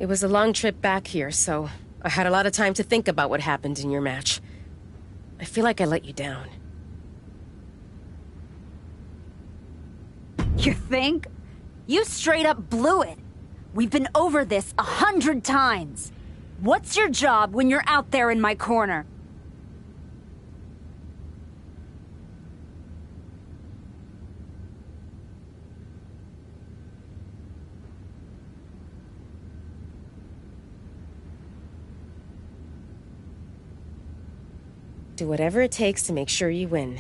It was a long trip back here, so I had a lot of time to think about what happened in your match. I feel like I let you down. You think? You straight up blew it. We've been over this 100 times. What's your job when you're out there in my corner? Do whatever it takes to make sure you win.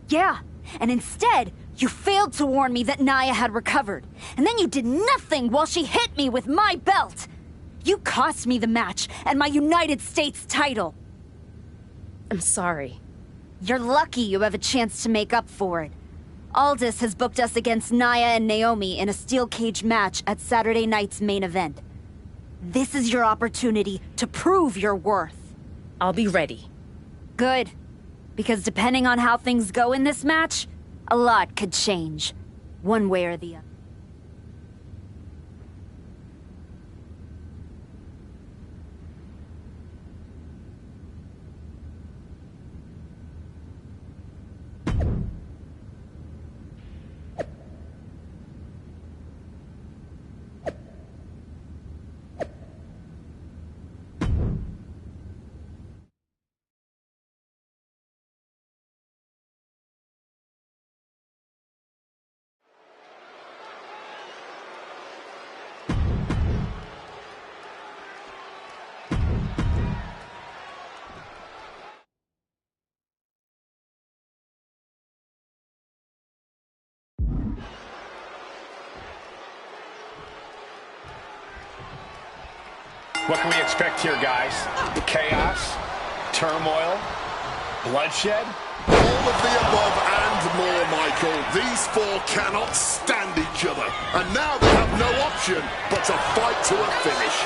Yeah, and instead, you failed to warn me that Naya had recovered. And then you did nothing while she hit me with my belt. You cost me the match and my United States title. I'm sorry. You're lucky you have a chance to make up for it. Aldous has booked us against Naya and Naomi in a steel cage match at Saturday night's main event. This is your opportunity to prove your worth. I'll be ready. Good. Because depending on how things go in this match, a lot could change. One way or the other. What can we expect here, guys? Chaos, turmoil, bloodshed? All of the above and more, Michael. These four cannot stand each other. And now they have no option but to fight to a finish.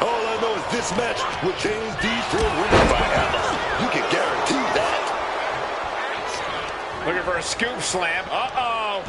All I know is this match will change these four winners forever. You can guarantee that. Looking for a scoop slam. Uh-oh.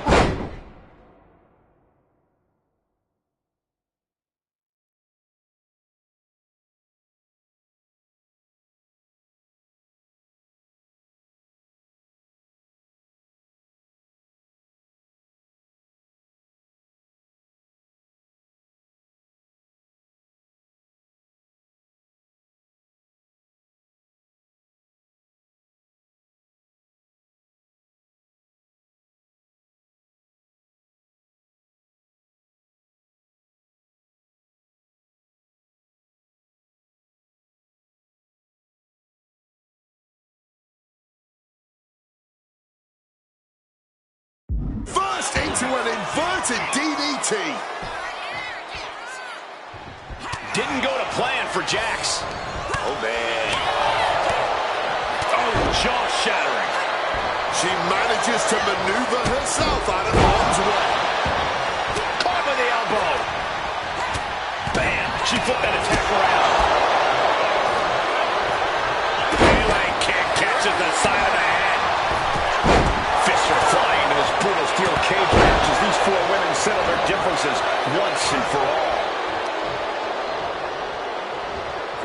First into an inverted DDT. Didn't go to plan for Jax. Oh, man. Oh, jaw-shattering. She manages to maneuver herself out of harm's way. Caught with the elbow. Bam. She flipped that attack around. Melee kick catches the side of the head. Fists are flying into this brutal steel cage match as these four women settle their differences once and for all.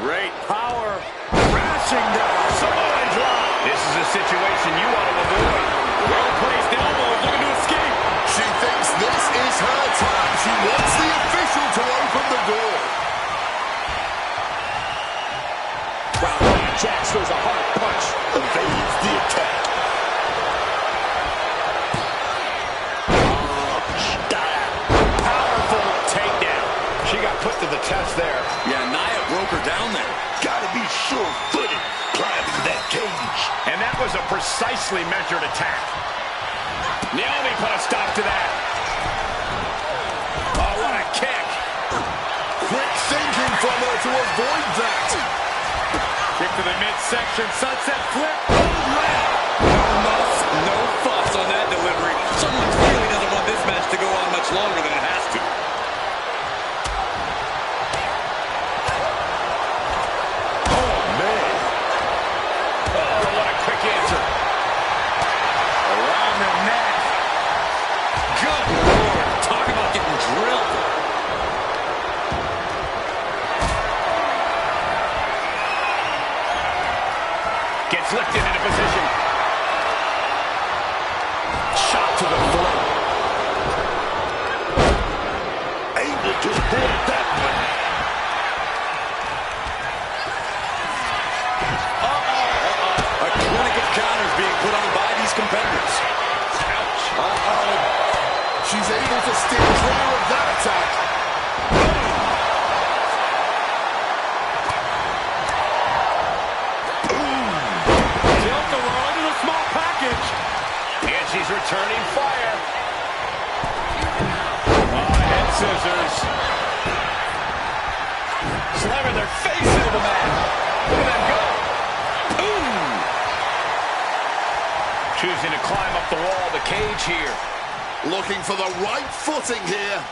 Great power. Crashing down. Samoan drop. This is a situation you want to avoid. Well-placed elbow looking to escape. She thinks this is her time. She wants the official to open the door. Wow, Jax throws a hard punch. Evades the attack. Powerful takedown. She got put to the test there. Yeah, Nia broke her down there. Gotta be sure-footed climbing that cage. And that was a precisely measured attack. Naomi put a stop to that. Oh, what a kick. Quick thinking from her to avoid that. Kick to the midsection, sunset flip. Oh, man. No muss, no fuss on that delivery. Someone clearly doesn't want this match to go on much longer than it has to. Oh, man. Oh, what a quick answer. Around the neck. Good Lord. Talk about getting drilled. to the throat. Able to avoid that one. A clinic of counters being put on by these competitors. Ouch. She's able to steer clear of that attack. Tilt-a-whirl into the small package. And she's returning fire. Head scissors. Slamming their face into the mat. Look at them go. Choosing to climb up the wall of the cage here. Looking for the right footing here.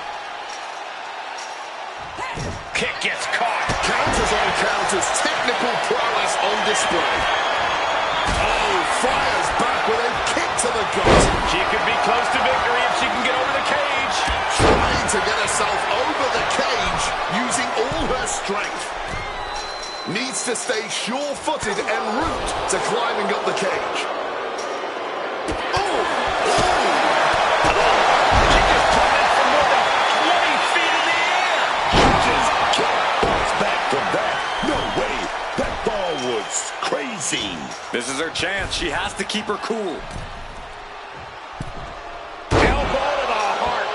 Kick gets caught. Counters on counters. Technical prowess on display. Oh, fires back with a kick to the gut. She could be close to victory if she can get over the cage. Trying to get herself over the cage using all her strength. Needs to stay sure-footed en route to climbing up the cage. Crazy. This is her chance. She has to keep her cool. Elbow to the heart.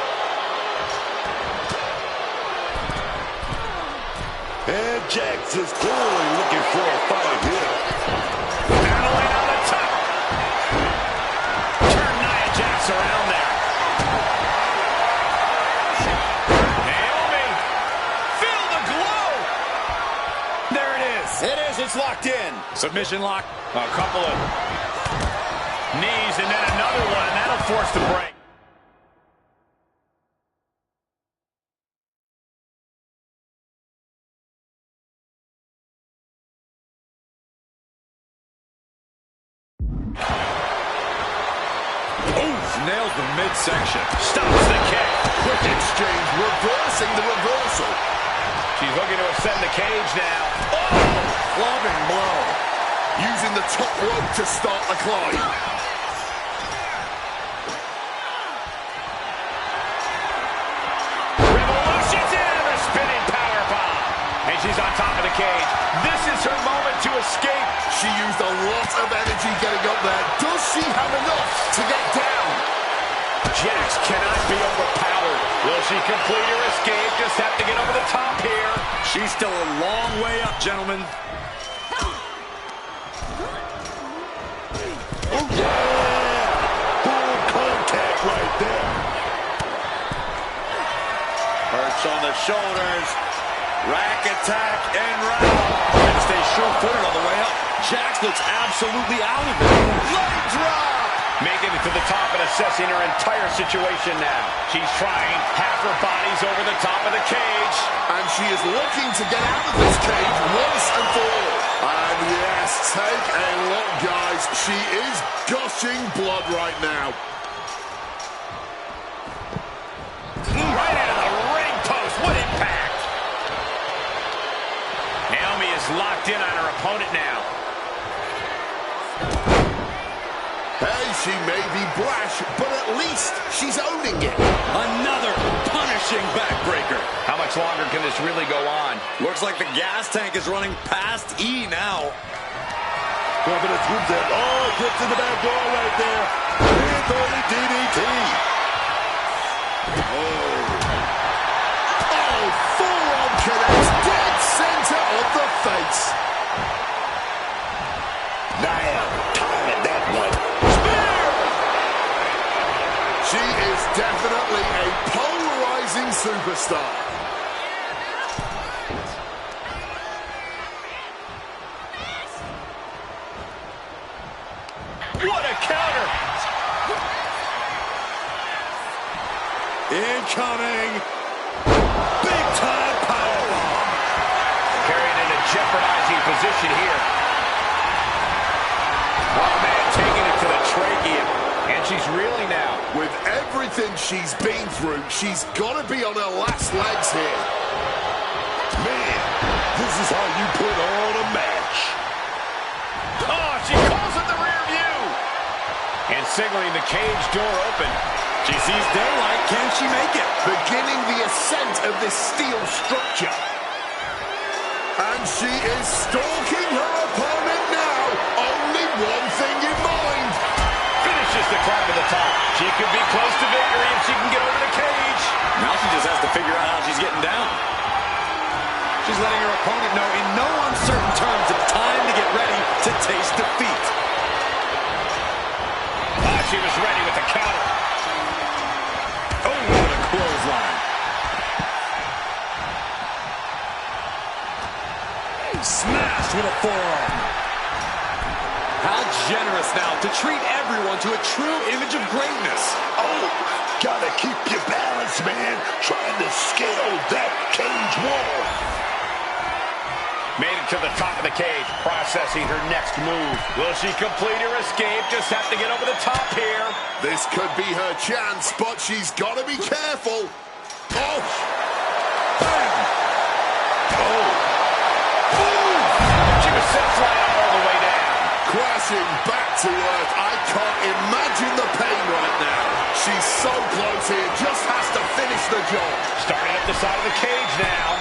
And Jax is clearly looking for a fight here. Battling on the top. Turn Nia Jax around there. Naomi. Feel the glow. There it is. It is. It's locked in. Submission lock. A couple of knees and then another one, and that'll force the break. Nails the midsection. Stops the kick. Quick exchange, reversing the reversal. She's looking to ascend the cage now. Clubbing blow. Using the top rope to start the climb. Revolution's in a spinning powerbomb. And she's on top of the cage. This is her moment to escape. She used a lot of energy getting up there. Does she have enough to get down? Jax cannot be overpowered. Will she complete her escape? Just have to get over the top here. She's still a long way up, gentlemen. Oh, yeah! Full contact right there. Perch on the shoulders. Rack attack and round. Trying to stay sure-footed on the way up. Jax looks absolutely out of it. Leg drop! Making it to the top and assessing her entire situation now. She's trying. Half her body's over the top of the cage. And she is looking to get out of this cage once and for all. And yes, take a look, guys. She is gushing blood right now. Right into the ring post. What impact! Naomi is locked in on her opponent now. Hey, she may be brash, but at least she's owning it. Another punishing backbreaker. How much longer can this really go on? Looks like the gas tank is running past E now. Confidence moves in. Oh, gets in the back door right there. Big early DDT. Oh, full-on connects dead center of the face. Nia, timing that one. She is definitely a polarizing superstar. What a counter! Incoming. Big time powerbomb. Carried in a jeopardizing position here. Oh, man, taking it to the trachea. And she's reeling now. With everything she's been through, she's got to be on her last legs here. Man, this is how you put on a match. Oh, she calls it the rear view. And signaling the cage door open. She sees daylight. Can she make it? Beginning the ascent of this steel structure. And she is stalking her opponent now. Only one thing in mind. Finishes the climb to the top. She could be close to victory if she can get over the cage. Now she just has to figure out how she's getting down. She's letting her opponent know in no uncertain terms it's time to get ready to taste defeat. She was ready with the counter. Oh, what a clothesline. Smashed with a forearm. How generous now to treat everyone to a true image of greatness. Oh, gotta keep your balance, man. Trying to scale that cage wall. Made it to the top of the cage, processing her next move. Will she complete her escape? Just have to get over the top here. This could be her chance, but she's got to be careful. Oh! Bang! Oh! Boom! She was set flat out all the way down. Crashing back to earth. I can't imagine the pain right now. She's so close here, just has to finish the job. Starting up the side of the cage now.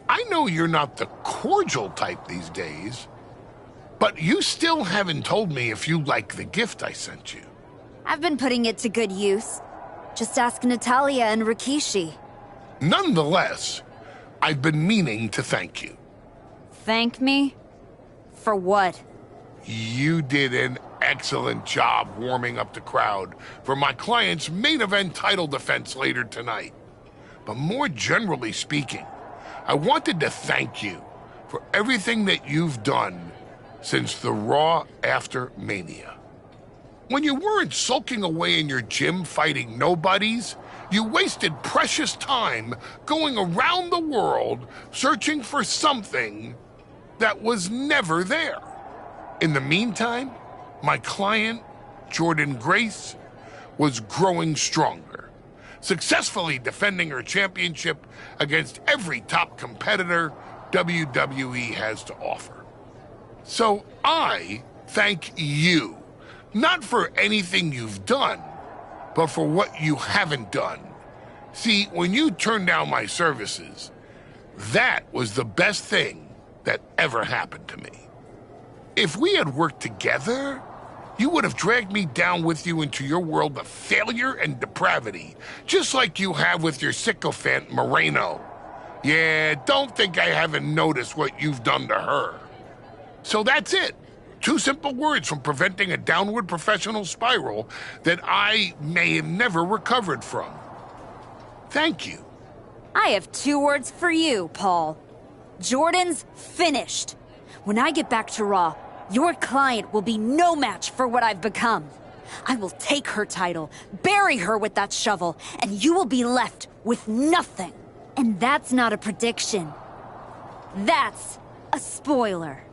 I know you're not the cordial type these days, but you still haven't told me if you like the gift I sent you. I've been putting it to good use. Just ask Natalia and Rikishi. Nonetheless, I've been meaning to thank you. Thank me? For what? You did an excellent job warming up the crowd for my client's main event title defense later tonight. But more generally speaking, I wanted to thank you for everything that you've done since the Raw after Mania. When you weren't sulking away in your gym fighting nobodies, you wasted precious time going around the world searching for something that was never there. In the meantime, my client, Jordynne Grace, was growing stronger, successfully defending her championship against every top competitor WWE has to offer. So I thank you, not for anything you've done, but for what you haven't done. See, when you turned down my services, that was the best thing that ever happened to me. If we had worked together, you would have dragged me down with you into your world of failure and depravity, just like you have with your sycophant Moreno. Yeah, don't think I haven't noticed what you've done to her. So that's it. 2 simple words from preventing a downward professional spiral that I may have never recovered from. Thank you. I have 2 words for you, Paul. Jordynne's finished. When I get back to Raw, your client will be no match for what I've become. I will take her title, bury her with that shovel, and you will be left with nothing. And that's not a prediction. That's a spoiler.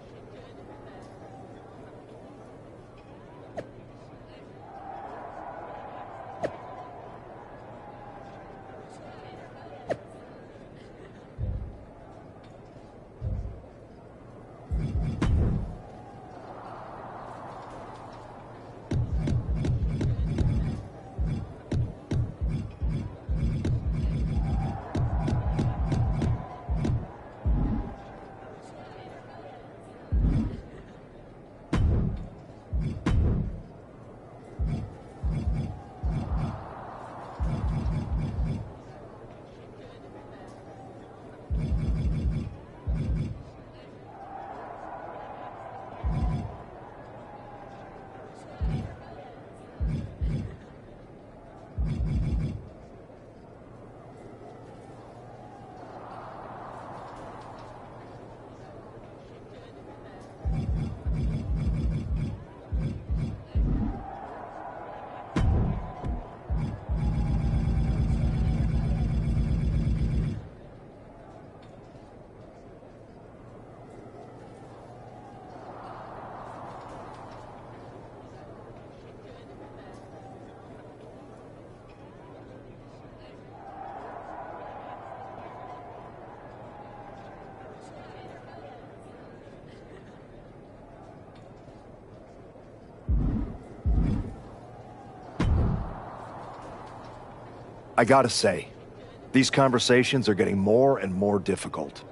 I gotta say, these conversations are getting more and more difficult.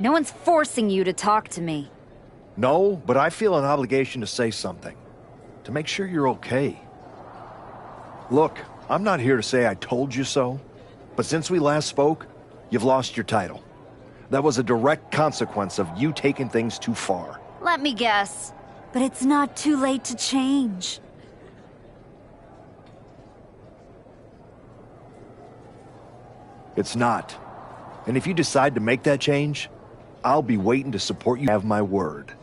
No one's forcing you to talk to me. No, but I feel an obligation to say something. To make sure you're okay. Look, I'm not here to say I told you so, but since we last spoke, you've lost your title. That was a direct consequence of you taking things too far. Let me guess. But it's not too late to change. It's not. And if you decide to make that change, I'll be waiting to support you. Have my word.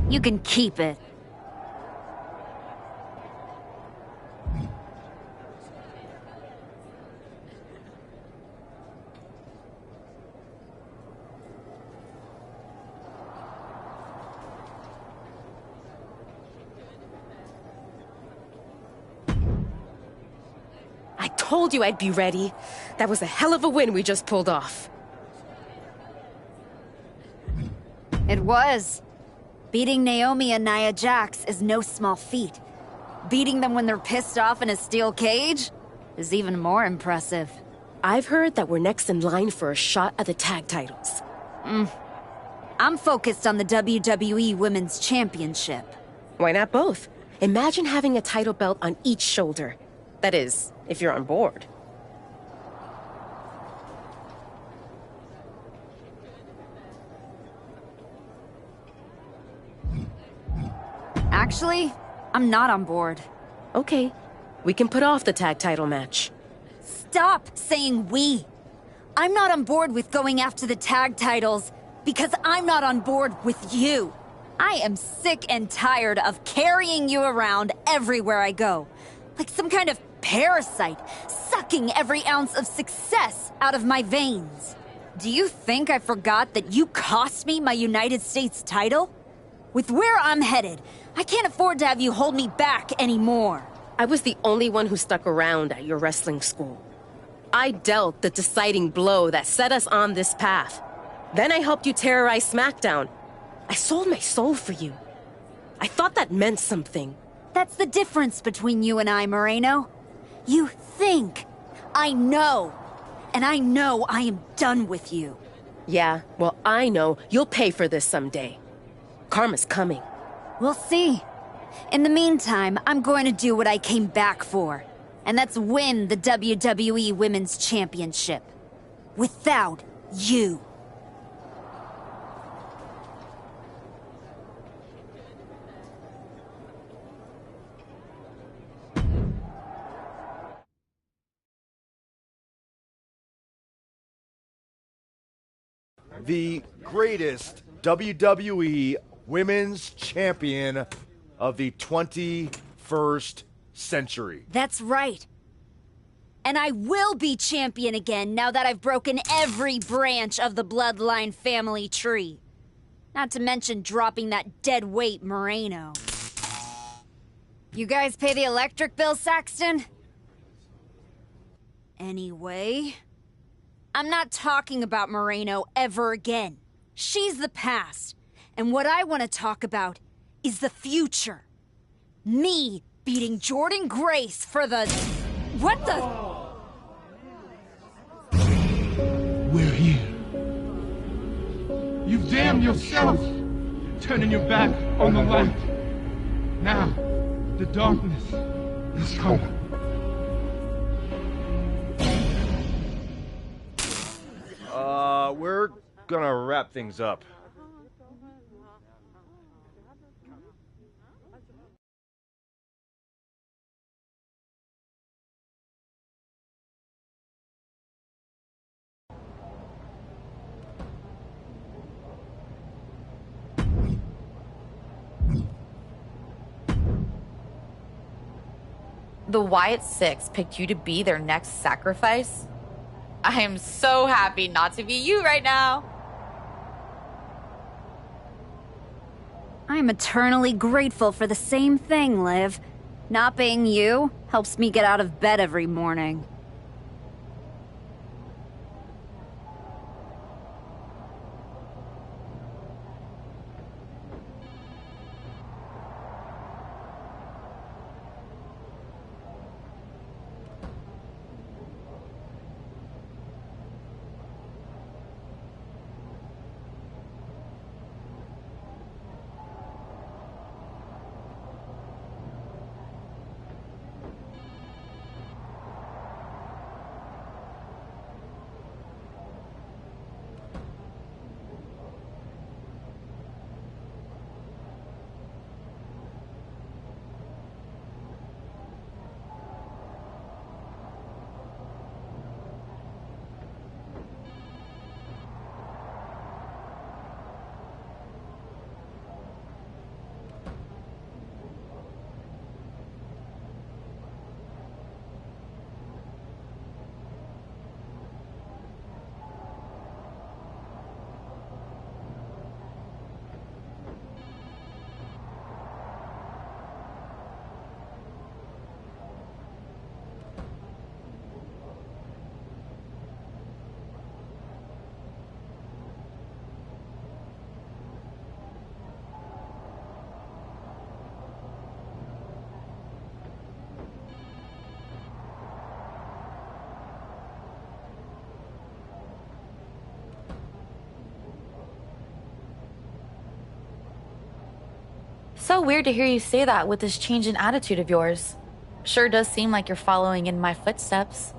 You can keep it. I told you I'd be ready. That was a hell of a win we just pulled off. It was. Beating Naomi and Nia Jax is no small feat. Beating them when they're pissed off in a steel cage is even more impressive. I've heard that we're next in line for a shot at the tag titles. I'm focused on the WWE Women's Championship. Why not both? Imagine having a title belt on each shoulder. That is, if you're on board. Actually, I'm not on board. Okay, we can put off the tag title match. Stop saying we. I'm not on board with going after the tag titles because I'm not on board with you. I am sick and tired of carrying you around everywhere I go. Like some kind of parasite, sucking every ounce of success out of my veins. Do you think I forgot that you cost me my United States title? With where I'm headed, I can't afford to have you hold me back anymore. I was the only one who stuck around at your wrestling school. I dealt the deciding blow that set us on this path. Then I helped you terrorize SmackDown. I sold my soul for you. I thought that meant something. That's the difference between you and I, Moreno. You think. I know. And I know I am done with you. Yeah, well, I know you'll pay for this someday. Karma's coming. We'll see. In the meantime, I'm going to do what I came back for. And that's win the WWE Women's Championship. Without you. The greatest WWE Women's Champion of the 21st century. That's right. And I will be champion again now that I've broken every branch of the Bloodline family tree. Not to mention dropping that dead weight Moreno. You guys pay the electric bill, Saxton? Anyway, I'm not talking about Moreno ever again. She's the past. And what I want to talk about is the future. Me beating Jordan Grace for the... What the... We're here. You've damned yourself, turning your back on the light. Now, the darkness is coming. We're gonna wrap things up. The Wyatt Six picked you to be their next sacrifice? I am so happy not to be you right now. I'm eternally grateful for the same thing, Liv. Not being you helps me get out of bed every morning. So weird to hear you say that with this change in attitude of yours. Sure does seem like you're following in my footsteps.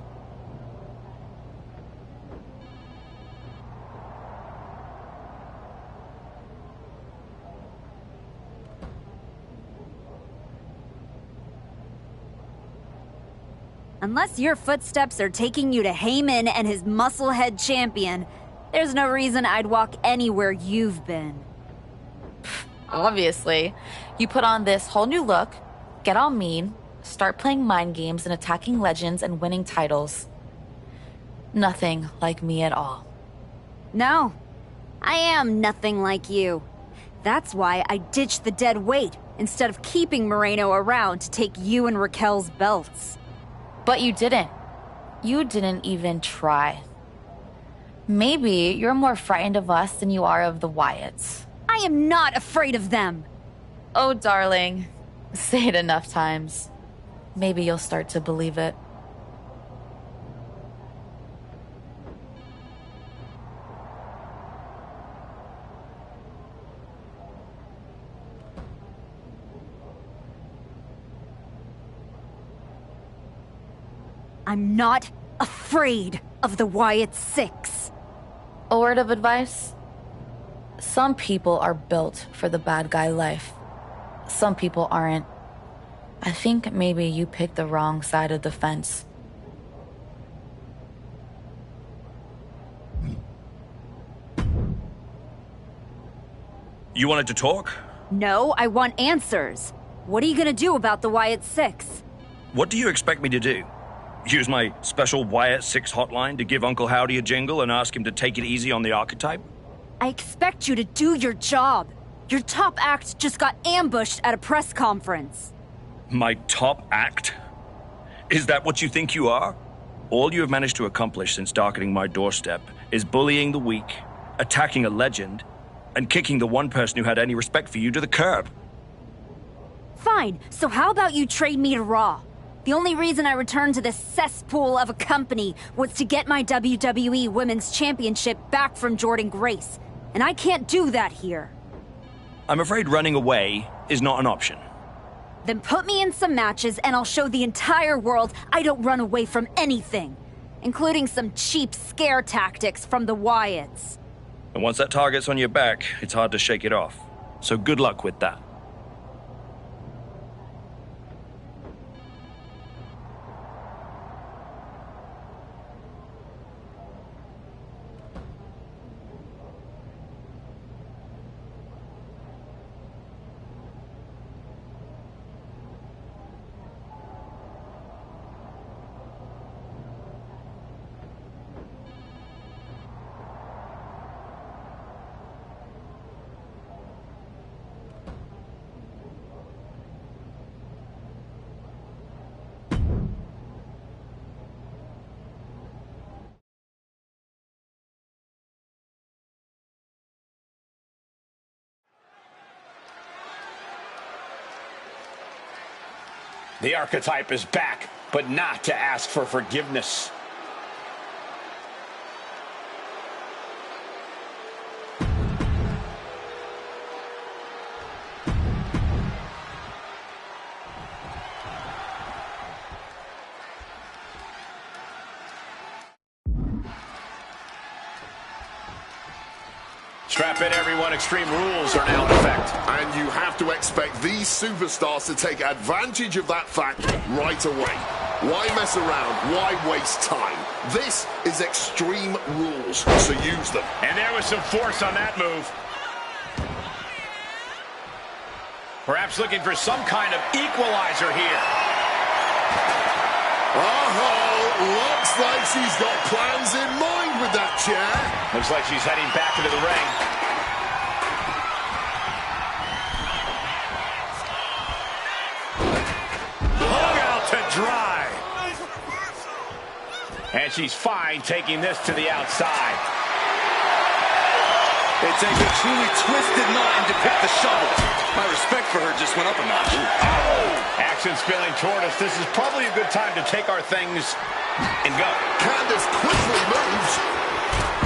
Unless your footsteps are taking you to Heyman and his musclehead champion, there's no reason I'd walk anywhere you've been. Obviously. You put on this whole new look, get all mean, start playing mind games and attacking legends and winning titles. Nothing like me at all. No, I am nothing like you. That's why I ditched the dead weight instead of keeping Moreno around to take you and Raquel's belts. But you didn't. You didn't even try. Maybe you're more frightened of us than you are of the Wyatts. I am not afraid of them. Oh, darling. Say it enough times. Maybe you'll start to believe it. I'm not afraid of the Wyatt Six. A word of advice? Some people are built for the bad guy life. Some people aren't. I think maybe you picked the wrong side of the fence. You wanted to talk? No, I want answers. What are you gonna do about the Wyatt Six? What do you expect me to do? Use my special Wyatt 6 hotline to give Uncle Howdy a jingle and ask him to take it easy on the archetype? I expect you to do your job. Your top act just got ambushed at a press conference. My top act? Is that what you think you are? All you have managed to accomplish since darkening my doorstep is bullying the weak, attacking a legend, and kicking the one person who had any respect for you to the curb. Fine, so how about you trade me to Raw? The only reason I returned to this cesspool of a company was to get my WWE Women's Championship back from Jordan Grace. And I can't do that here. I'm afraid running away is not an option. Then put me in some matches and I'll show the entire world I don't run away from anything. Including some cheap scare tactics from the Wyatts. And once that target's on your back, it's hard to shake it off. So good luck with that. The archetype is back, but not to ask for forgiveness. Strap in, everyone. Extreme rules are now in effect. And you have to expect these superstars to take advantage of that fact right away. Why mess around? Why waste time? This is Extreme Rules, so use them. And there was some force on that move. Perhaps looking for some kind of equalizer here. Looks like she's got plans in mind with that chair. Looks like she's heading back into the ring. Hung out to dry. And she's fine taking this to the outside. It takes a truly twisted mind to pick the shovel. My respect for her just went up a notch. Oh! Action spilling toward us. This is probably a good time to take our things and go. Candace quickly moves.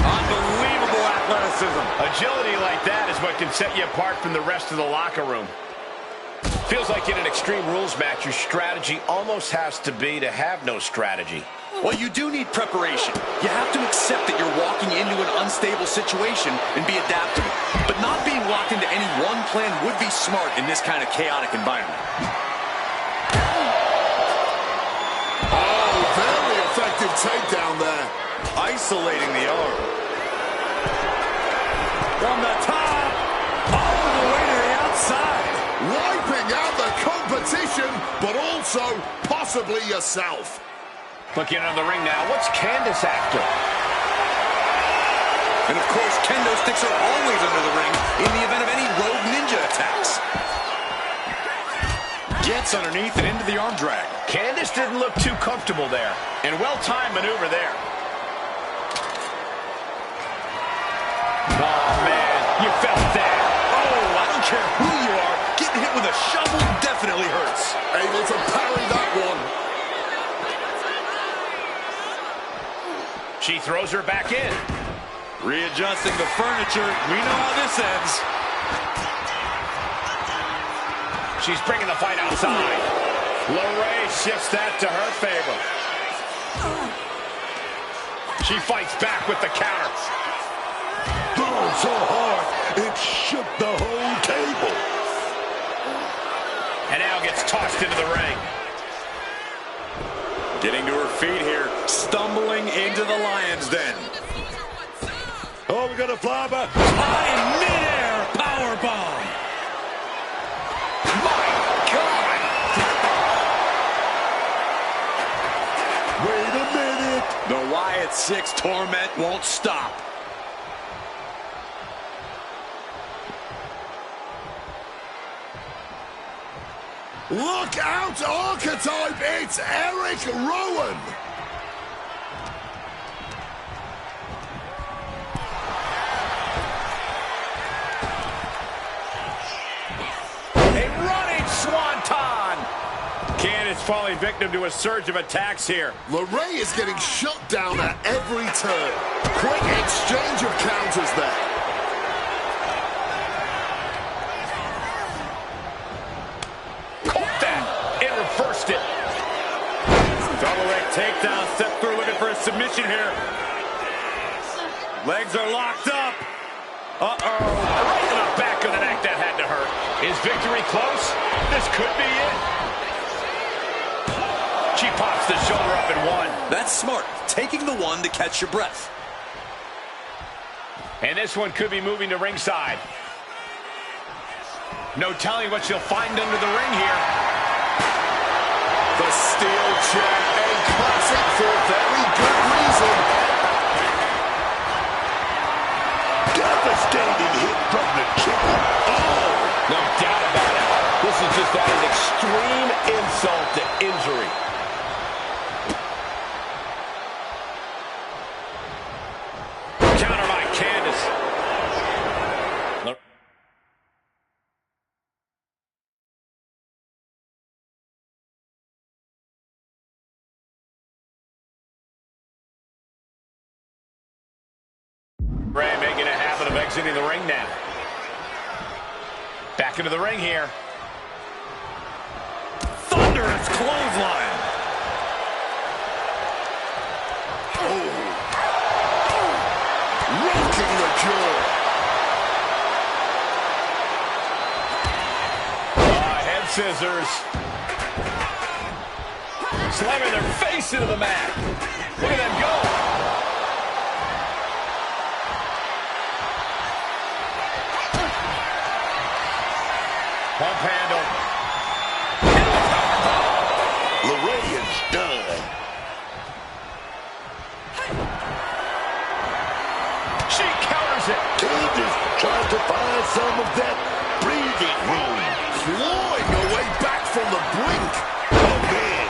Unbelievable athleticism. Agility like that is what can set you apart from the rest of the locker room. Feels like in an Extreme Rules match, your strategy almost has to be to have no strategy. Well, you do need preparation. You have to accept that you're walking into an unstable situation and be adaptable. But not being locked into any one plan would be smart in this kind of chaotic environment. Oh, very effective takedown there. Isolating the arm. From the top, all the way to the outside. Wiping out the competition, but also possibly yourself. Looking on the ring now, what's Candace after? And of course, kendo sticks are always under the ring in the event of any rogue ninja attacks. Gets underneath and into the arm drag. Candace didn't look too comfortable there. And well-timed maneuver there. Oh, man, you felt that. Oh, I don't care who you are. Getting hit with a shovel definitely hurts. Able to parry that one. She throws her back in. Readjusting the furniture. We know how this ends. She's bringing the fight outside. Lorraine shifts that to her favor. She fights back with the counter. Oh, so hard, it shook the whole table. And now gets tossed into the ring. Getting to her feet here, stumbling into the lion's den. Oh, we got a fly by. High in midair, power bomb. My God! Wait a minute. The Wyatt 6 torment won't stop. Look out, Archetype! It's Eric Rowan! A running swanton! Candace falling victim to a surge of attacks here. LeRae is getting shut down at every turn. Quick exchange of counters there. First it. Double leg takedown. Step through looking for a submission here. Legs are locked up. Uh-oh. Right in the back of the neck. That had to hurt. Is victory close? This could be it. She pops the shoulder up in one. That's smart. Taking the one to catch your breath. And this one could be moving to ringside. No telling what she'll find under the ring here. The steel chair, a classic for very good reason. Devastating hit from the kicker. Oh! No doubt about it. This is just an extreme insult to injury. exiting the ring now. Back into the ring here. Thunderous clothesline. Oh. Rocking the jaw. Head scissors. Slamming their face into the mat. Look at them go. Pump handle. LeRae is done. She counters it. Candace trying to find some of that breathing room. Clawing her way back from the brink. Oh, man.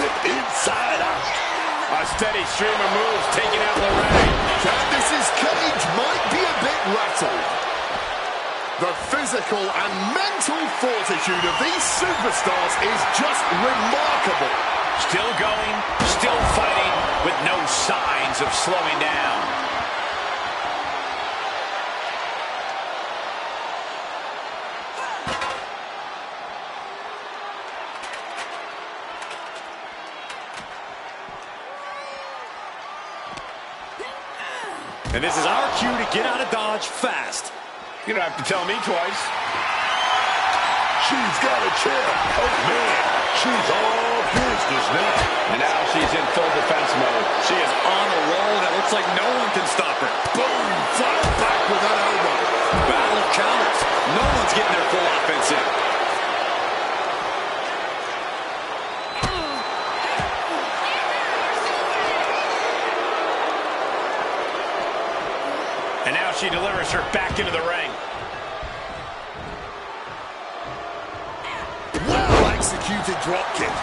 Flip inside out. A steady stream of moves taking out LeRae. Candace's cage might be a bit rattled. The physical and mental fortitude of these superstars is just remarkable. Still going, still fighting, with no signs of slowing down. And this is our cue to get out of Dodge fast. You don't have to tell me twice. She's got a chair. Oh, man. She's all business now. And now she's in full defense mode. She is on a roll that looks like no one can stop her. Boom. Fire back with that elbow. Battle of counters. No one's getting their full offense in. And now she delivers her back into the ring. Well executed drop kick.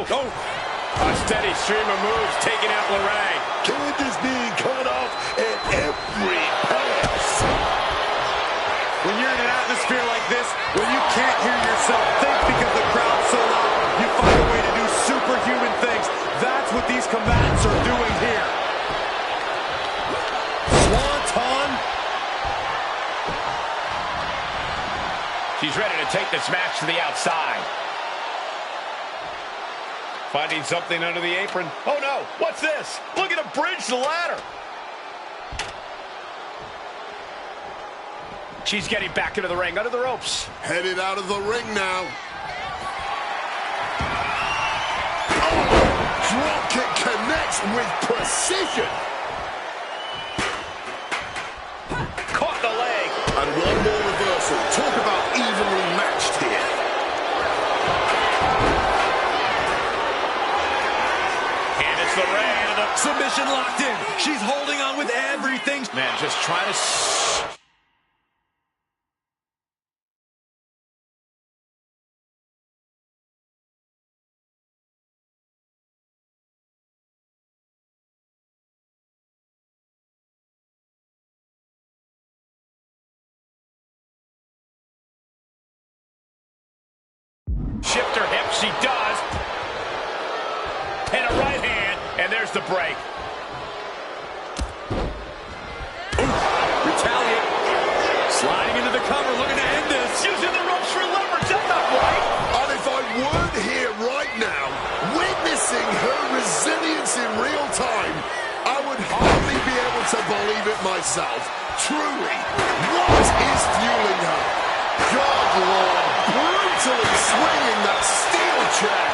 Oh, a steady stream of moves taking out LeRae. Candace being cut off at every pass. When you're in an atmosphere like this, when you can't hear yourself think because the crowd's so loud, you find a way to do superhuman things. That's what these combatants are doing here. Swanton. She's ready to take this match to the outside. Finding something under the apron. Oh, no. What's this? Look at a bridge to the ladder. She's getting back into the ring, under the ropes. Headed out of the ring now. Oh, drop kick connects with precision. Caught the leg. And one more reversal. Talk about evenly matched here. LeRae. Submission locked in. She's holding on with everything. Man, just trying to... Shift her hip, she does. And a right hand, and there's the break. Retaliate. Sliding into the cover, looking to end this. Using the ropes for leverage, that's not right. And if I weren't here right now, witnessing her resilience in real time, I would hardly be able to believe it myself. Truly, what is fueling her? God, Lord, brutally swinging that steel chair.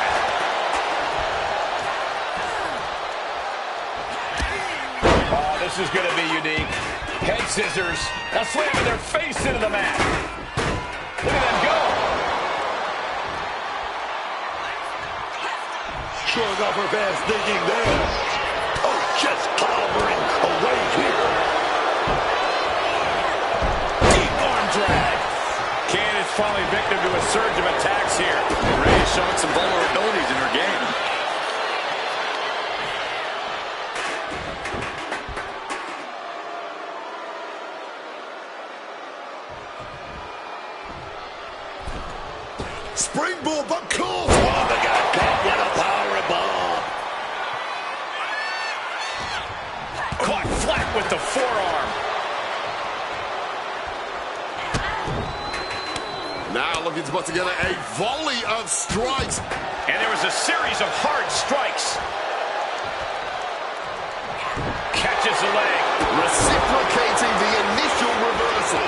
Oh, this is going to be unique. Head scissors. Now slamming their face into the mat. Look at them go. Showing off her fast thinking there. Oh, just clobbering away here. falling victim to a surge of attacks here. Ray is showing some vulnerabilities in her game. Springboard, but caught. Oh, they got caught with a powerbomb. Caught flat with the forearm. Now looking to put together a volley of strikes. And there was a series of hard strikes. Catches the leg. Reciprocating the initial reversal.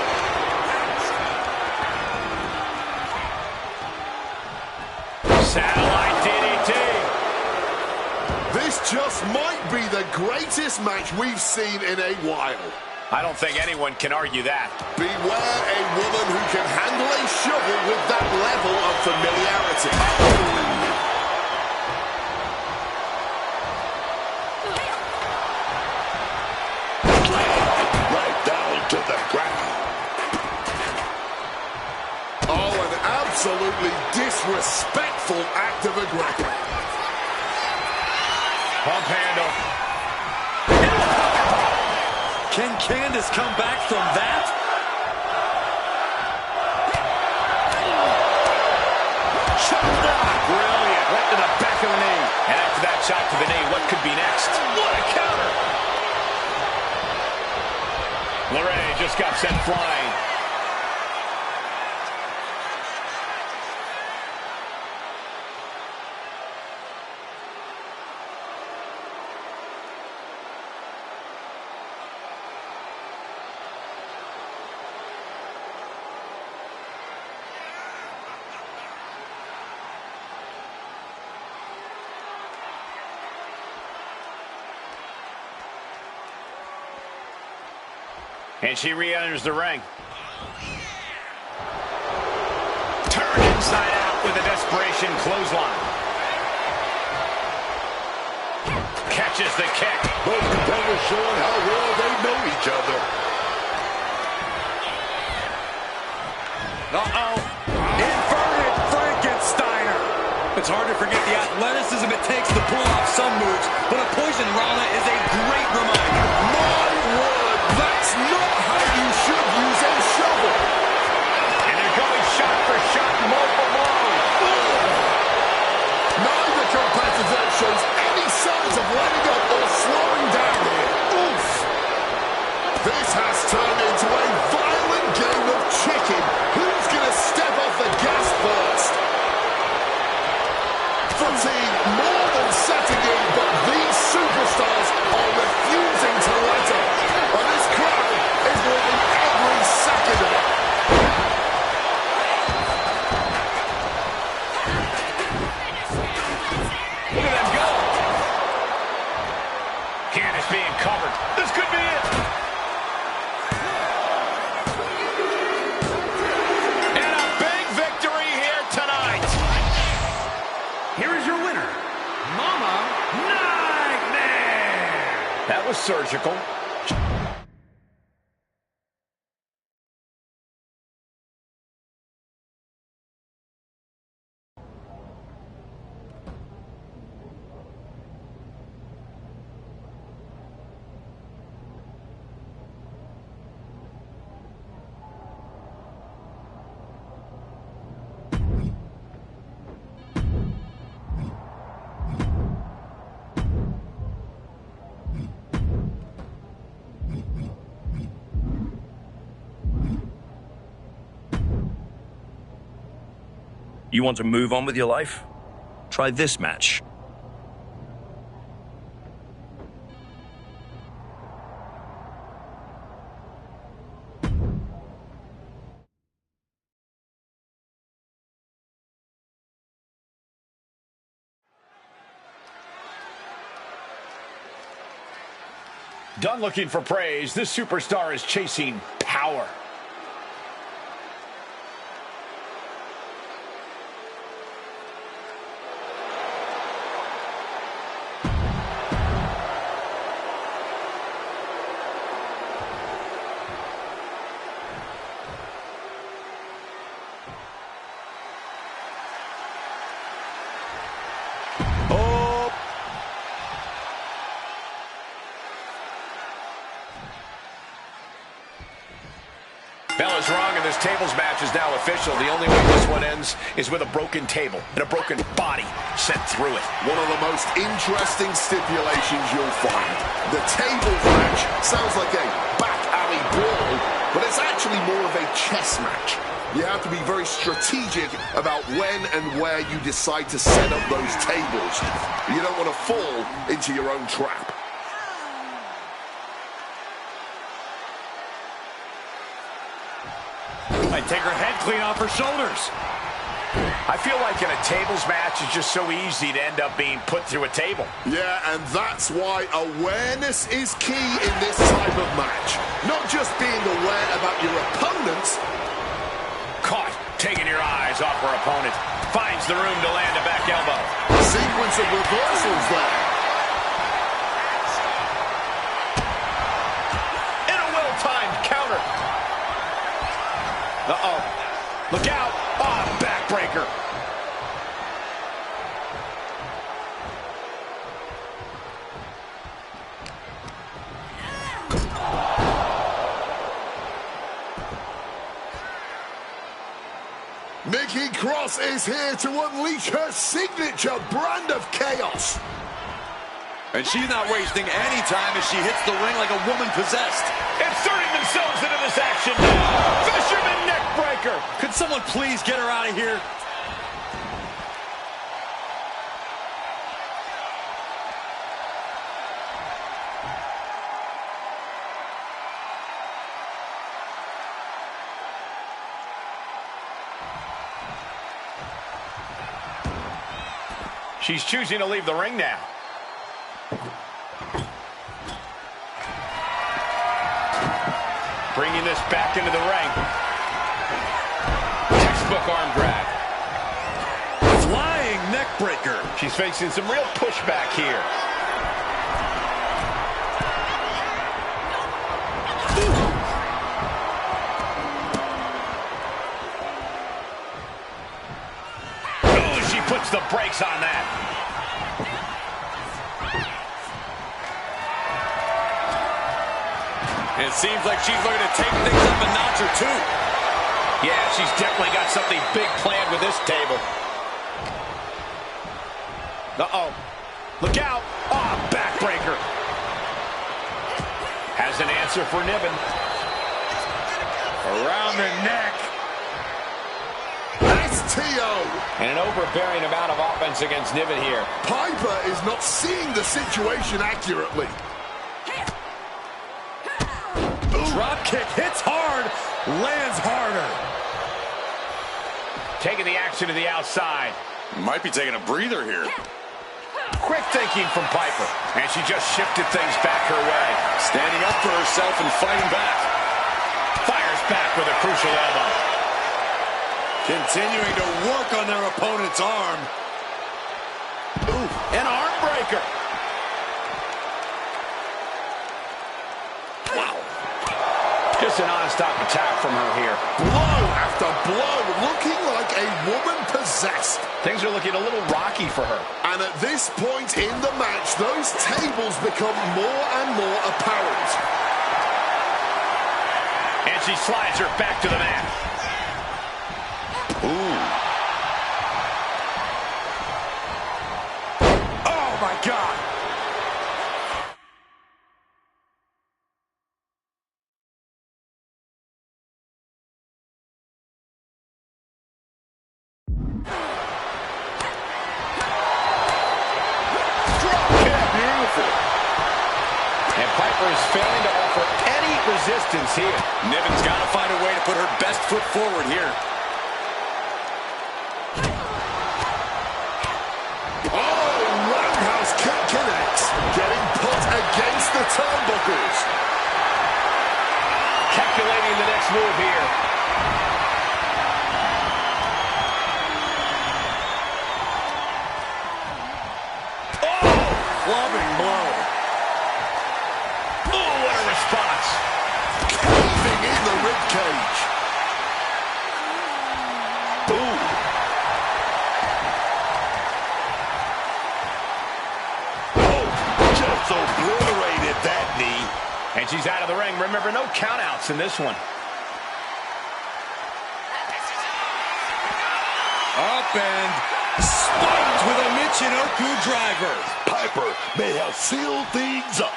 Satellite DDT. This just might be the greatest match we've seen in a while. I don't think anyone can argue that. Beware a woman who can handle a shovel with that level of familiarity. Right down to the ground. Oh, an absolutely disrespectful act of aggression. Pump handle. Can Candace come back from that? Shot block. Brilliant. Right to the back of the knee. And after that shot to the knee, what could be next? What a counter. LeRae just got sent flying. And she re-enters the ring. Turned inside out with a desperation clothesline. Catches the kick. Both competitors showing how well they know each other. Uh-oh. Inverted Frankensteiner. It's hard to forget the athleticism it takes to pull off some moves, but a poison rana is a great reminder. My word, that's not how you should use a shovel. And they're going shot for shot, multiple blows. Neither competitor shows any signs of letting up or slowing down here. Oof. This has turned into a violent game of chicken. Who's going to step off the gas first? Fatigue more than setting in, but these superstars are refusing to let up. And this crowd is loving every second of it. Look at them go. Candace being covered. This could be it. And a big victory here tonight. Here is your winner, Mama Nightmare. That was surgical. You want to move on with your life? Try this match. Done looking for praise. This superstar is chasing power. Bella's wrong, and this tables match is now official. The only way this one ends is with a broken table and a broken body sent through it. One of the most interesting stipulations you'll find. The tables match sounds like a back alley brawl, but it's actually more of a chess match. You have to be very strategic about when and where you decide to set up those tables. You don't want to fall into your own trap. Might take her head clean off her shoulders. I feel like in a tables match, it's just so easy to end up being put through a table. Yeah, and that's why awareness is key in this type of match. Not just being aware about your opponents. Caught, taking your eyes off her opponent. Finds the room to land a back elbow. Sequence of reversals there. In a well-timed counter. Uh-oh. Look out. Oh, backbreaker. Nikki Cross is here to unleash her signature brand of chaos. And she's not wasting any time as she hits the ring like a woman possessed. Inserting themselves into this action. Fisherman neck breaker. Could someone please get her out of here? She's choosing to leave the ring now. Bringing this back into the ring. Textbook arm drag. Flying neck breaker. She's facing some real pushback here. Oh, she puts the brakes on that. It seems like she's looking to take things up a notch or two. Yeah, she's definitely got something big planned with this table. Uh-oh. Look out. Oh, backbreaker. Has an answer for Niven. Around the neck. STO. And an overbearing amount of offense against Niven here. Piper is not seeing the situation accurately. Drop kick hits hard, lands harder. Taking the action to the outside. Might be taking a breather here. Quick thinking from Piper. And she just shifted things back her way. Standing up for herself and fighting back. Fires back with a crucial elbow. Continuing to work on their opponent's arm. Ooh, an arm breaker. Wow. Just an non-stop attack from her here. Blow after blow, looking like a woman possessed. Things are looking a little rocky for her. And at this point in the match, those tables become more and more apparent. And she slides her back to the mat. Ooh. Oh, my God. And Piper is failing to offer any resistance here. Niven's got to find a way to put her best foot forward here. Oh, roundhouse kick connects. Getting put against the turnbuckles. Calculating the next move here. Oh, clubbing blow. Oh, what a response. Caving in the ribcage. Ooh. Oh, just obliterated that knee. And she's out of the ring. Remember, no countouts in this one. Up and spiked with a Michinoku driver. Piper may have sealed things up.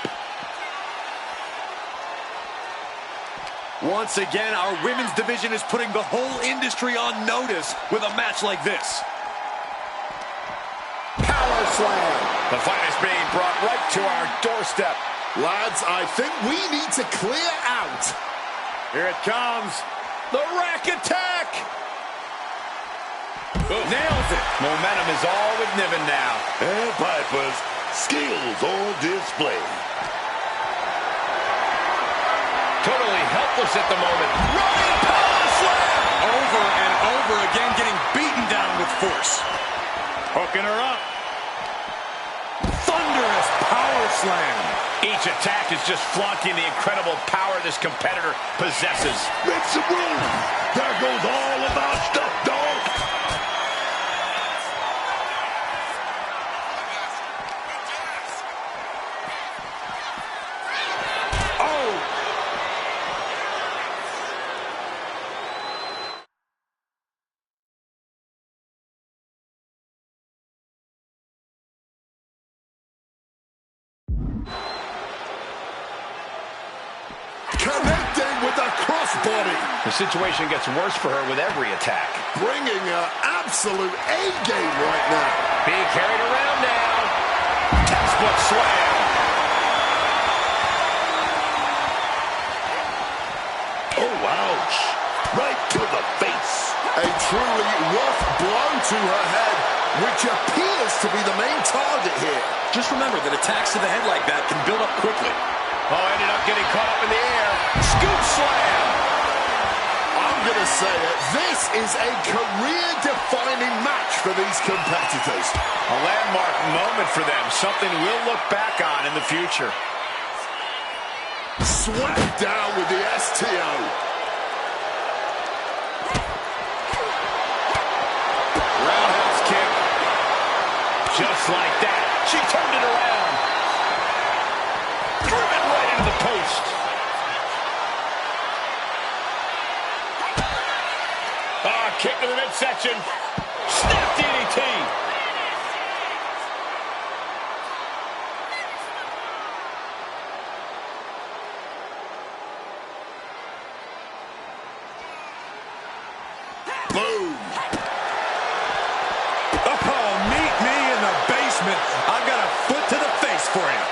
Once again, our women's division is putting the whole industry on notice with a match like this. Power slam. The fight is being brought right to our doorstep. Lads, I think we need to clear out. Here it comes. The rack attack. Nails it. Momentum is all with Niven now. And Piper's skills on display. Totally helpless at the moment. Running power slam. Over and over again, getting beaten down with force. Hooking her up. Thunderous power slam. Each attack is just flaunting the incredible power this competitor possesses. Make some room. There goes all of our stuff, dog. Connecting with the crossbody. The situation gets worse for her with every attack. Bringing her absolute A-game right now. Being carried around now. Textbook slam. Oh, ouch. Right to the face. A truly rough blow to her head, which appears to be the main target here. Just remember that attacks to the head like that can build up quickly. Oh, ended up getting caught up in the air. Scoop slam. I'm going to say it. This is a career-defining match for these competitors. A landmark moment for them. Something we'll look back on in the future. Swept down with the STO. Roundhouse kick. Just like that. She turned it around. Driven right into the post. Kick to the midsection. Snap DDT. Boom. Oh, meet me in the basement. I've got a foot to the face for you.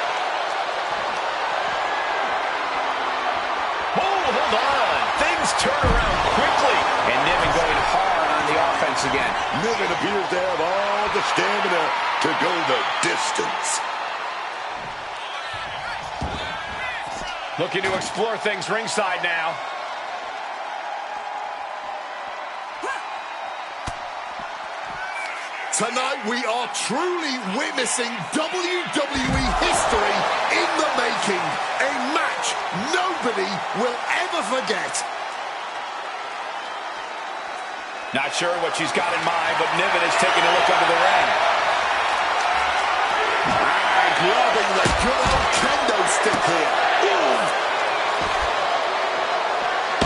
Oh, hold on. Things turn around quickly. And Niven going hard on the offense again. Niven appears to have all the stamina to go the distance. Looking to explore things ringside now. Tonight we are truly witnessing WWE history in the making. A match nobody will ever forget. Not sure what she's got in mind, but Niven is taking a look under the ring. And grabbing the good old kendo stick here. Ooh.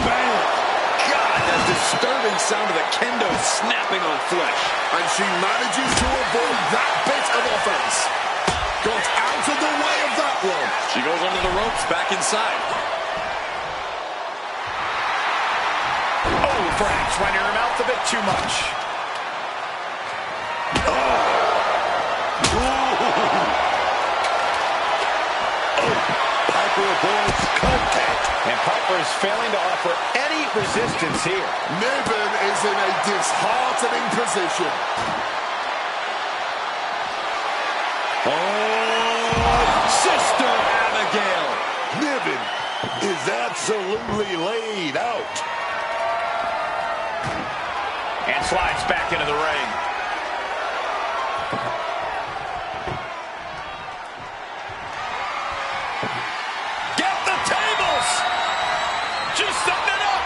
Bang! God, that disturbing sound of the kendo snapping on flesh. And she manages to avoid that bit of offense. Got out of the way of that one. She goes under the ropes, back inside. Oh, perhaps running her mouth a bit too much. Piper avoids contact. And Piper is failing to offer any resistance here. Niven is in a disheartening position. Oh, Sister Abigail. Niven is absolutely laid out. And slides back into the ring. Get the tables! She's setting it up!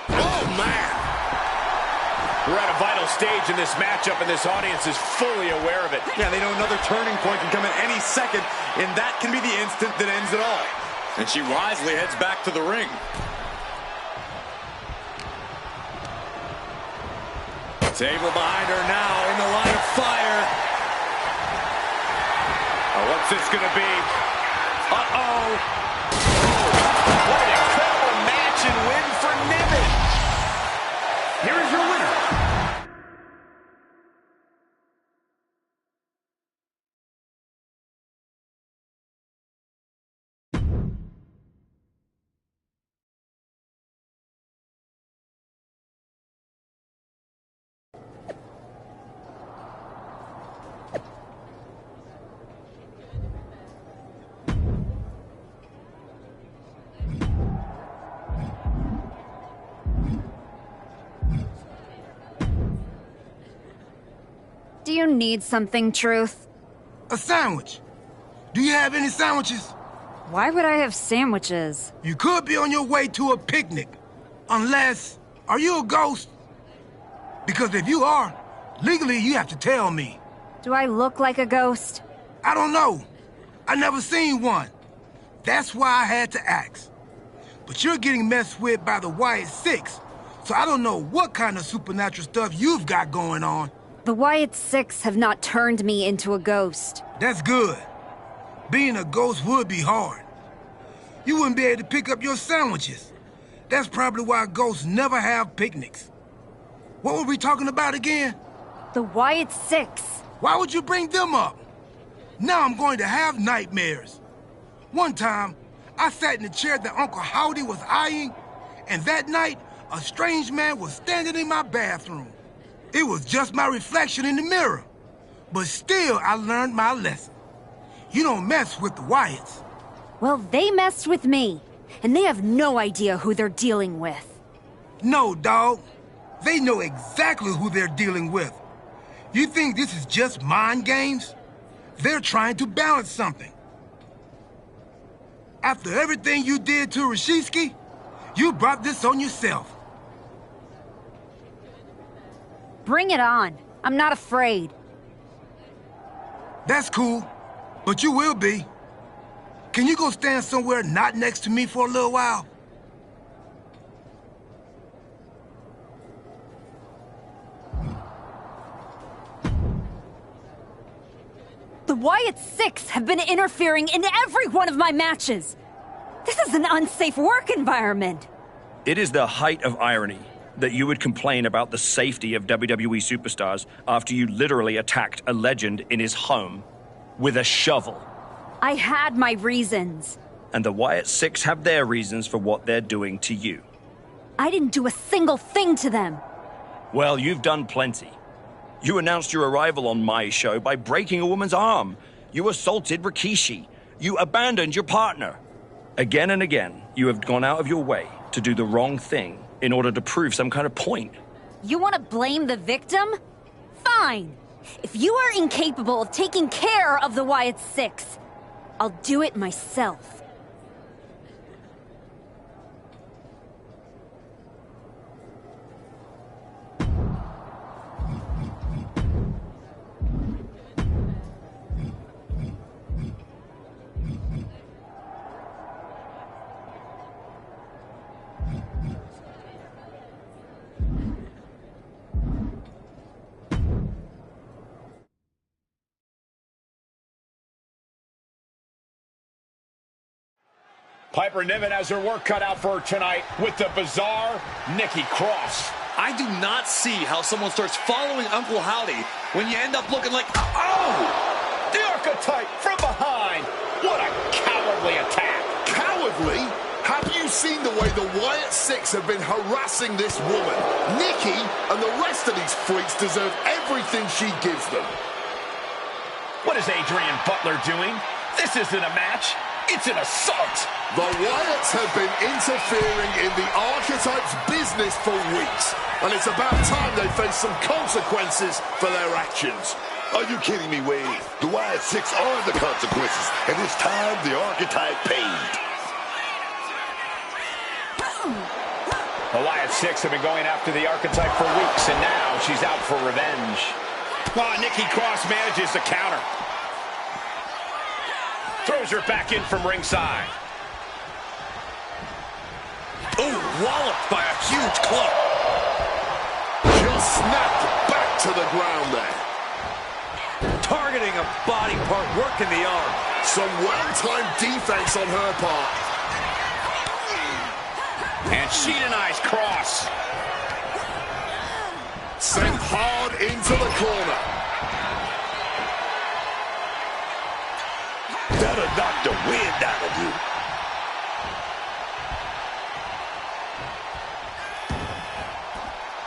Oh, man. We're at a vital stage in this matchup, and this audience is fully aware of it. Yeah, they know another turning point can come at any second, and that can be the instant that ends it all. And she wisely heads back to the ring. Sabre behind her now in the line of fire. Oh, what's this going to be? Uh-oh. What an incredible match and win for Niven. Here is your winner. Do you need something, Truth? A sandwich. Do you have any sandwiches? Why would I have sandwiches? You could be on your way to a picnic. Unless, are you a ghost? Because if you are, legally you have to tell me. Do I look like a ghost? I don't know. I never seen one. That's why I had to ask. But you're getting messed with by the Wyatt Six, so I don't know what kind of supernatural stuff you've got going on. The Wyatt Six have not turned me into a ghost. That's good. Being a ghost would be hard. You wouldn't be able to pick up your sandwiches. That's probably why ghosts never have picnics. What were we talking about again? The Wyatt Six. Why would you bring them up? Now I'm going to have nightmares. One time, I sat in the chair that Uncle Howdy was eyeing, and that night, a strange man was standing in my bathroom. It was just my reflection in the mirror. But still, I learned my lesson. You don't mess with the Wyatts. Well, they messed with me, and they have no idea who they're dealing with. No, dog. They know exactly who they're dealing with. You think this is just mind games? They're trying to balance something. After everything you did to Rashitsky, you brought this on yourself. Bring it on. I'm not afraid. That's cool, but you will be. Can you go stand somewhere not next to me for a little while? The Wyatt Six have been interfering in every one of my matches. This is an unsafe work environment. It is the height of irony that you would complain about the safety of WWE superstars after you literally attacked a legend in his home with a shovel. I had my reasons. And the Wyatt Six have their reasons for what they're doing to you. I didn't do a single thing to them. Well, you've done plenty. You announced your arrival on my show by breaking a woman's arm. You assaulted Rikishi. You abandoned your partner. Again and again, you have gone out of your way to do the wrong thing in order to prove some kind of point. You want to blame the victim? Fine. If you are incapable of taking care of the Wyatt Six, I'll do it myself. Piper Niven has her work cut out for her tonight with the bizarre Nikki Cross. I do not see how someone starts following Uncle Howdy when you end up looking like, oh! The archetype from behind. What a cowardly attack. Cowardly? Have you seen the way the Wyatt Six have been harassing this woman? Nikki and the rest of these freaks deserve everything she gives them. What is Adrian Butler doing? This isn't a match. It's an assault. The Wyatts have been interfering in the archetype's business for weeks, and it's about time they face some consequences for their actions. Are you kidding me, Wade? The Wyatt Six are the consequences, and it's time the archetype paid. The Wyatt Six have been going after the archetype for weeks, and now she's out for revenge. Oh, Nikki Cross manages the counter. Throws her back in from ringside. Ooh, walloped by a huge club. Just snapped back to the ground there. Targeting a body part, working the arm. Some well-timed defense on her part. And she denies Cross. Sent hard into the corner. That'll knock the wind out of you.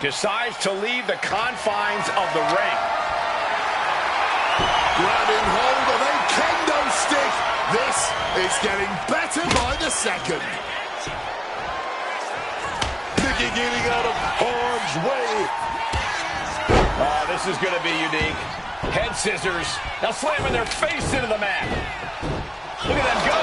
Decides to leave the confines of the ring. Grabbing hold of a kendo stick. This is getting better by the second. Nikki getting out of harm's way. Oh, this is going to be unique. Head scissors. Now slamming their face into the mat. Look at them go.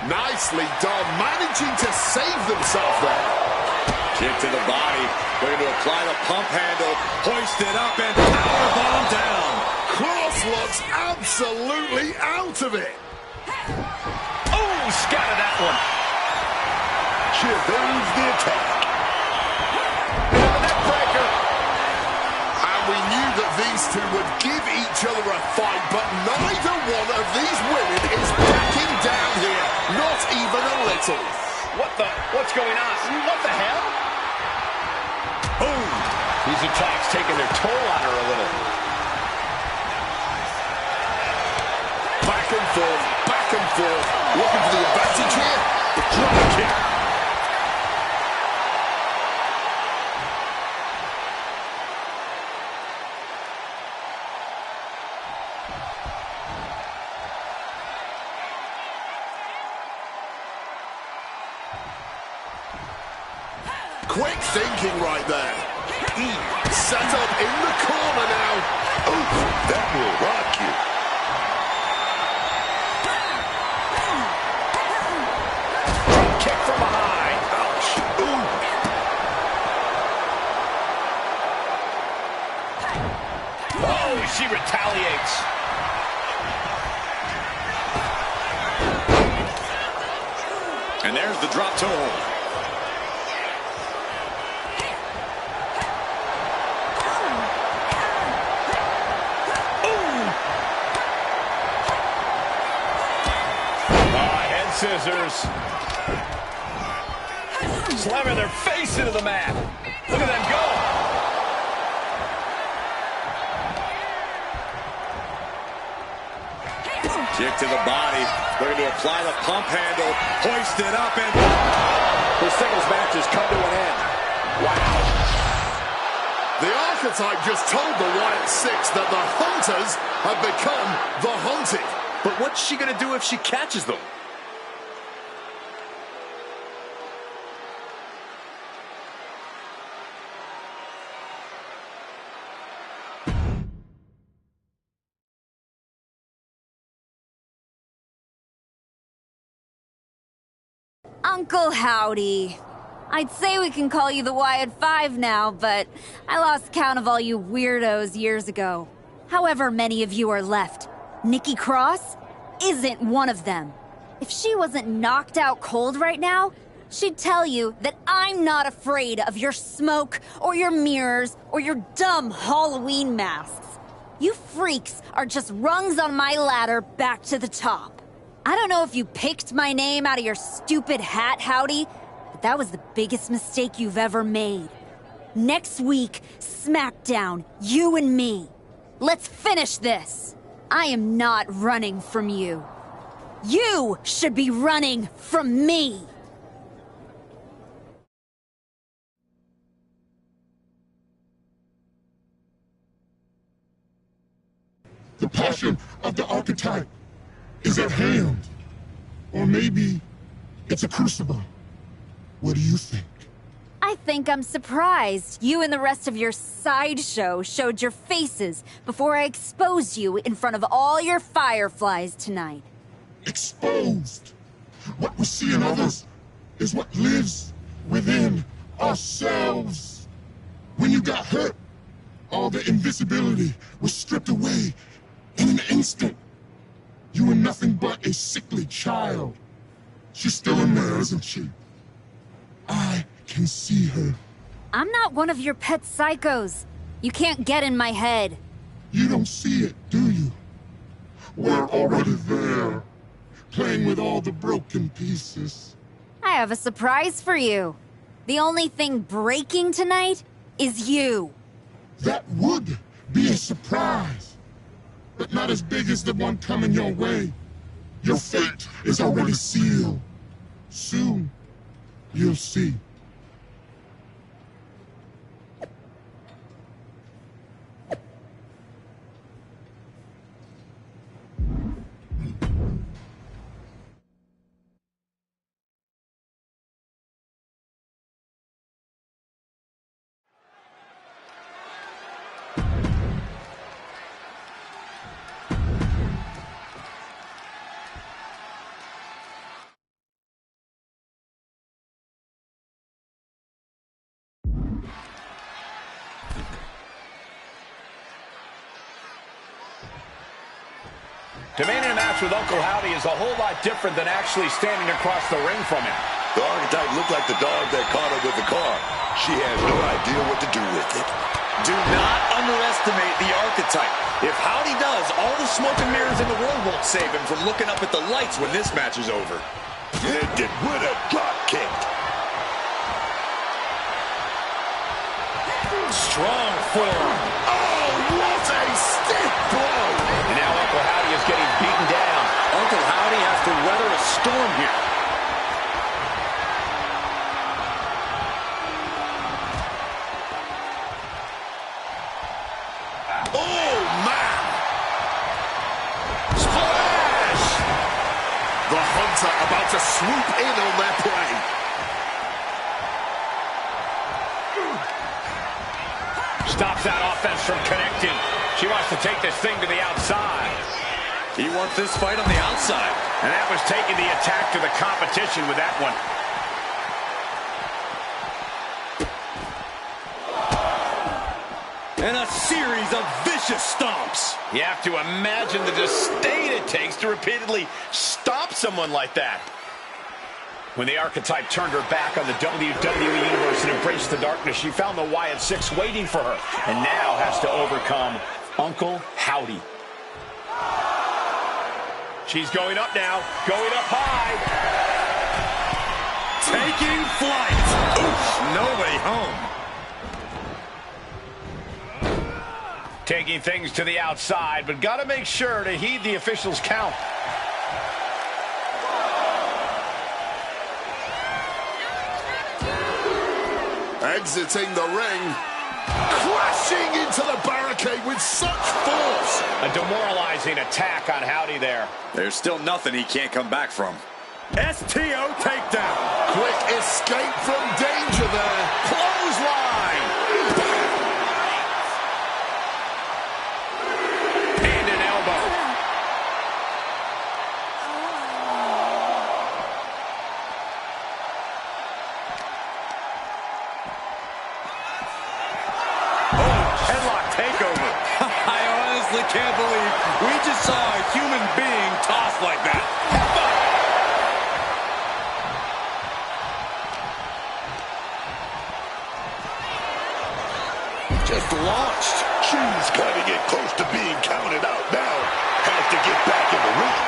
Nicely done, managing to save themselves there. Kick to the body. Looking to apply the pump handle. Hoist it up and powerbomb down. Cross looks absolutely out of it. Oh, scattered that one. Here goes the attack. Neck breaker. And we knew that these two would give each other a fight, but neither one of these women is backing down here. Not even a little. What's going on? What the hell? Boom. These attacks taking their toll on her a little. Back and forth, back and forth. Looking for the advantage here. The drop kick. Quick thinking right there. Set up in the corner now. Oof, that will rock you. Drop kick from behind. Ouch. Ooh. Oh, she retaliates. And there's the drop toe. Scissors. Slamming their face into the mat. Look at them go. Kick to the body. Looking to apply the pump handle. Hoist it up and... The singles match has come to an end. Wow. The archetype just told the Wyatt Six that the hunters have become the hunted. But what's she gonna do if she catches them? Uncle Howdy. I'd say we can call you the Wyatt Five now, but I lost count of all you weirdos years ago. However many of you are left, Nikki Cross isn't one of them. If she wasn't knocked out cold right now, she'd tell you that I'm not afraid of your smoke or your mirrors or your dumb Halloween masks. You freaks are just rungs on my ladder back to the top. I don't know if you picked my name out of your stupid hat, Howdy, but that was the biggest mistake you've ever made. Next week, SmackDown, you and me. Let's finish this. I am not running from you. You should be running from me. The passion of the archetype is at hand. Or maybe it's a crucible. What do you think? I think I'm surprised you and the rest of your sideshow showed your faces before I exposed you in front of all your fireflies tonight. Exposed? What we see in others is what lives within ourselves. When you got hurt, all the invisibility was stripped away in an instant. You were nothing but a sickly child. She's still in there, isn't she? I can see her. I'm not one of your pet psychos. You can't get in my head. You don't see it, do you? We're already there, playing with all the broken pieces. I have a surprise for you. The only thing breaking tonight is you. That would be a surprise, but not as big as the one coming your way. Your fate is already sealed. Soon, you'll see. Demanding a match with Uncle Howdy is a whole lot different than actually standing across the ring from him. The archetype looked like the dog that caught her with the car. She has no idea what to do with it. Do not underestimate the archetype. If Howdy does, all the smoke and mirrors in the world won't save him from looking up at the lights when this match is over. Ended with a drop kick. Strong forearm. Oh, what a stiff blow. And now Uncle Howdy is getting beaten down. Uncle Howdy has to weather a storm here. Oh, man. Splash. The Hunter about to swoop in on their prey. Stops that offense from connecting. She wants to take this thing to the outside. He wants this fight on the outside. And that was taking the attack to the competition with that one. And a series of vicious stomps. You have to imagine the disdain it takes to repeatedly stop someone like that. When the archetype turned her back on the WWE Universe and embraced the darkness, she found the Wyatt Six waiting for her, and now has to overcome Uncle Howdy. She's going up now, going up high. Taking flight. Oof, no way home. Taking things to the outside, but got to make sure to heed the official's count. Exiting the ring, crashing into the barricade with such force. A demoralizing attack on Howdy there. There's still nothing he can't come back from. STO takedown. Quick escape from danger there. Clothesline. Hand and elbow. Can't believe we just saw a human being tossed like that. Just launched. She's cutting it close to being counted out now. Has to get back in the ring.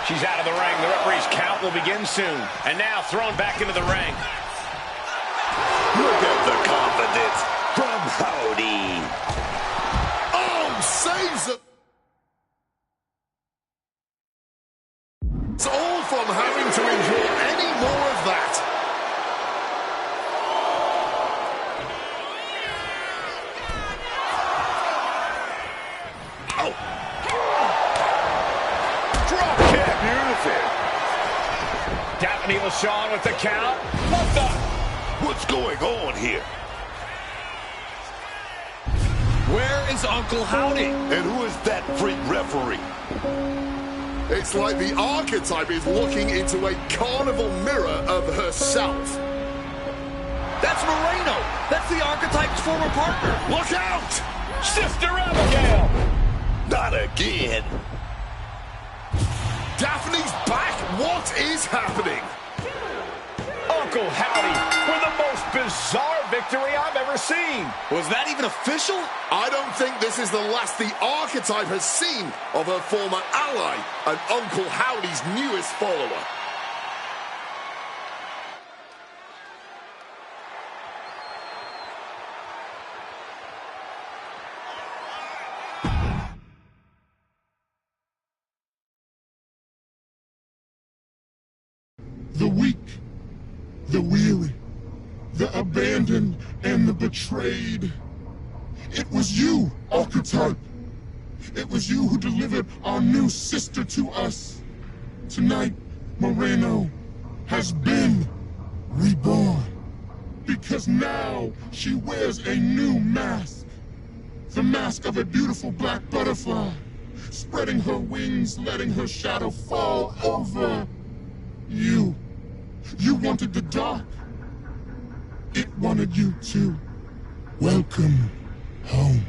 She's out of the ring. The referee's count will begin soon. And now thrown back into the ring. Look at the confidence from Howdy. Saves it. It's all from having to endure any more of that. Oh. Drop kick. Beautiful. Daphne LaShawn with the count. What the? What's going on here? Where is Uncle Howdy? And who is that freak referee? It's like the archetype is looking into a carnival mirror of herself. That's Moreno. That's the archetype's former partner. Look out! Sister Abigail! Not again. Daphne's back. What is happening? Uncle Howdy with the most bizarre victory I've ever seen. Was that even official? I don't think this is the last the archetype has seen of her former ally and Uncle Howdy's newest follower. The weak, the weary, the abandoned, and the betrayed. It was you, archetype. It was you who delivered our new sister to us. Tonight, Moreno has been reborn. Because now she wears a new mask. The mask of a beautiful black butterfly, spreading her wings, letting her shadow fall over you. You wanted the dark. It wanted you too. Welcome home.